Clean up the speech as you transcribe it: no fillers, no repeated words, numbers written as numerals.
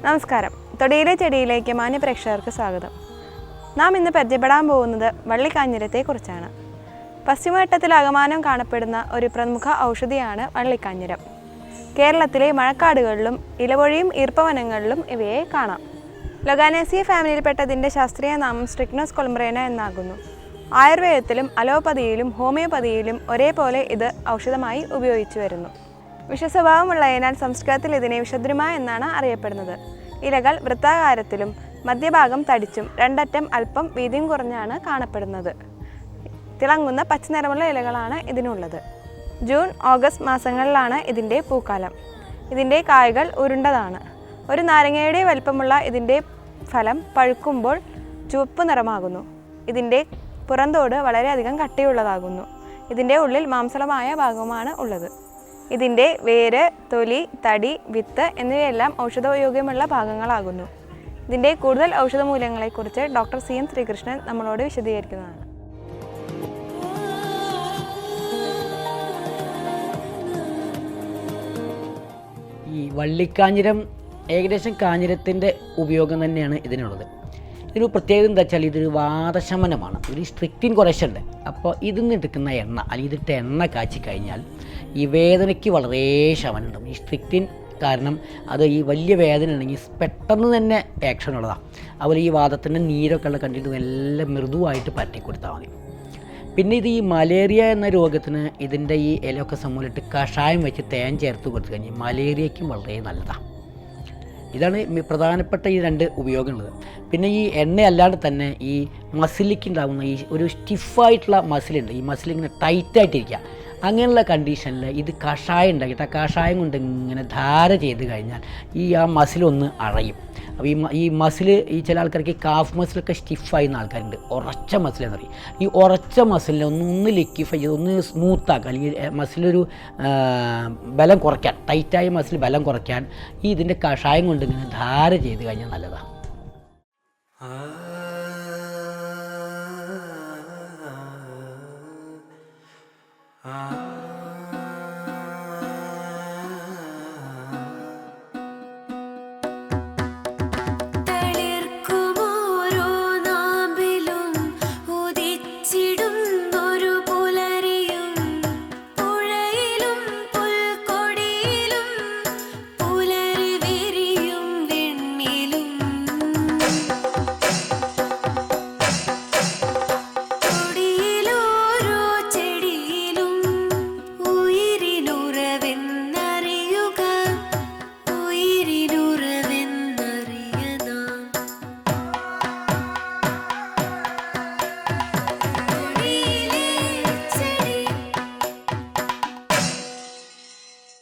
നമസ്കാരം. തൊടിയിലെ ചെടിയിലേക്ക് മാന്യപ്രേക്ഷകർക്ക് സ്വാഗതം. നാം ഇന്ന് പരിചയപ്പെടാൻ പോകുന്നത് വള്ളിക്കാഞ്ഞിരത്തെക്കുറിച്ചാണ്. പശ്ചിമഘട്ടത്തിൽ ആകമാനം കാണപ്പെടുന്ന ഒരു പ്രമുഖ ഔഷധിയാണ് വള്ളിക്കാഞ്ഞിരം. കേരളത്തിലെ മഴക്കാടുകളിലും ഇലവൊഴിയും ഈർപ്പവനങ്ങളിലും ഇവയെ കാണാം. ലൊഗാനേസിയ ഫാമിലിയിൽപ്പെട്ടതിൻ്റെ ശാസ്ത്രീയ നാമം സ്ട്രിക്നസ് കൊളംബ്രേന എന്നാകുന്നു. ആയുർവേദത്തിലും അലോപ്പതിയിലും ഹോമിയോപ്പതിയിലും ഒരേപോലെ ഇത് ഔഷധമായി ഉപയോഗിച്ചു വരുന്നു. വിഷസ്വഭാവമുള്ളതിനാൽ സംസ്കൃതത്തിൽ ഇതിനെ വിഷദ്രുമ എന്നാണ് അറിയപ്പെടുന്നത്. ഇലകൾ വൃത്താകാരത്തിലും മധ്യഭാഗം തടിച്ചും രണ്ടറ്റം അല്പം വീതിയും കുറഞ്ഞാണ് കാണപ്പെടുന്നത്. തിളങ്ങുന്ന പച്ചനിറമുള്ള ഇലകളാണ് ഇതിനുള്ളത്. ജൂൺ ഓഗസ്റ്റ് മാസങ്ങളിലാണ് ഇതിൻ്റെ പൂക്കാലം. ഇതിൻ്റെ കായ്കൾ ഉരുണ്ടതാണ്. ഒരു നാരങ്ങയുടെ വലിപ്പമുള്ള ഇതിൻ്റെ ഫലം പഴുക്കുമ്പോൾ ചുവപ്പ് നിറമാകുന്നു. ഇതിൻ്റെ പുറന്തോട് വളരെയധികം കട്ടിയുള്ളതാകുന്നു. ഇതിൻ്റെ ഉള്ളിൽ മാംസളമായ ഭാഗമാണ് ഉള്ളത്. ഇതിൻ്റെ വേര്, തൊലി, തടി, വിത്ത് എന്നിവയെല്ലാം ഔഷധയോഗ്യമുള്ള ഭാഗങ്ങളാകുന്നു. ഇതിൻ്റെ കൂടുതൽ ഔഷധമൂല്യങ്ങളെക്കുറിച്ച് ഡോക്ടർ CN ശ്രീകൃഷ്ണൻ നമ്മളോട് വിശദീകരിക്കുന്നതാണ്. ഈ വള്ളിക്കാഞ്ഞിരം ഏകദേശം കാഞ്ഞിരത്തിൻ്റെ ഉപയോഗം തന്നെയാണ് ഇതിനുള്ളത്. ഇതിന് പ്രത്യേകത എന്താ വെച്ചാൽ ഇതൊരു വാതശമനമാണ്. ഒരു സ്ട്രിക്റ്റിൻ കുറച്ചുണ്ട്. അപ്പോൾ ഇതിൽ നിന്ന് എടുക്കുന്ന എണ്ണ അല്ലെങ്കിൽ ഇതിട്ട് എണ്ണ കാച്ചി കഴിഞ്ഞാൽ ഈ വേദനയ്ക്ക് വളരെ ശമനമുണ്ടാകും. ഈ സ്ട്രിക്റ്റിൻ കാരണം അത് ഈ വലിയ വേദന ഉണ്ടെങ്കിൽ പെട്ടെന്ന് തന്നെ ആക്ഷൻ ഉള്ളതാണ്. അതുപോലെ ഈ വാദത്തിൻ്റെ നീരൊക്കെ ഉള്ള കണ്ടിട്ട് എല്ലാം മൃദുവായിട്ട് പരട്ടി കൊടുത്താൽ മതി. പിന്നെ ഇത് ഈ മലേറിയ എന്ന രോഗത്തിന് ഇതിൻ്റെ ഈ ഇലയൊക്കെ സമൂലമിട്ട് കഷായം വെച്ച് തേൻ ചേർത്ത് കൊടുത്തു കഴിഞ്ഞാൽ മലേറിയയ്ക്കും വളരെ നല്ലതാണ്. ഇതാണ് പ്രധാനപ്പെട്ട ഈ രണ്ട് ഉപയോഗമുള്ളത്. പിന്നെ ഈ എണ്ണ അല്ലാണ്ട് തന്നെ ഈ മസിലിക്ക് ഉണ്ടാകുന്ന ഈ ഒരു സ്റ്റിഫായിട്ടുള്ള മസിലുണ്ട്. ഈ മസിലിങ്ങനെ ടൈറ്റായിട്ടിരിക്കുക. അങ്ങനെയുള്ള കണ്ടീഷനിൽ ഇത് കഷായം ഉണ്ടാക്കിയിട്ട് ആ കഷായം കൊണ്ട് ഇങ്ങനെ ധാര ചെയ്ത് കഴിഞ്ഞാൽ ആ മസിലൊന്ന് അഴയും. അപ്പോൾ ഈ മസിൽ ഈ ചില ആൾക്കാർക്ക് കാഫ് മസിലൊക്കെ സ്റ്റിഫായിരുന്ന ആൾക്കാരുണ്ട്. ഉറച്ച മസിലെന്ന് പറയും. ഈ ഉറച്ച മസിലിനെ ഒന്ന് ലിക്വിഫൈ ചെയ്ത് ഒന്ന് സ്മൂത്താക്കുക, അല്ലെങ്കിൽ മസിലൊരു ബലം കുറയ്ക്കാൻ, ടൈറ്റായ മസിൽ ബലം കുറയ്ക്കാൻ ഇതിൻ്റെ കഷായം കൊണ്ട് ഇങ്ങനെ ധാര ചെയ്ത് കഴിഞ്ഞാൽ നല്ലതാണ്.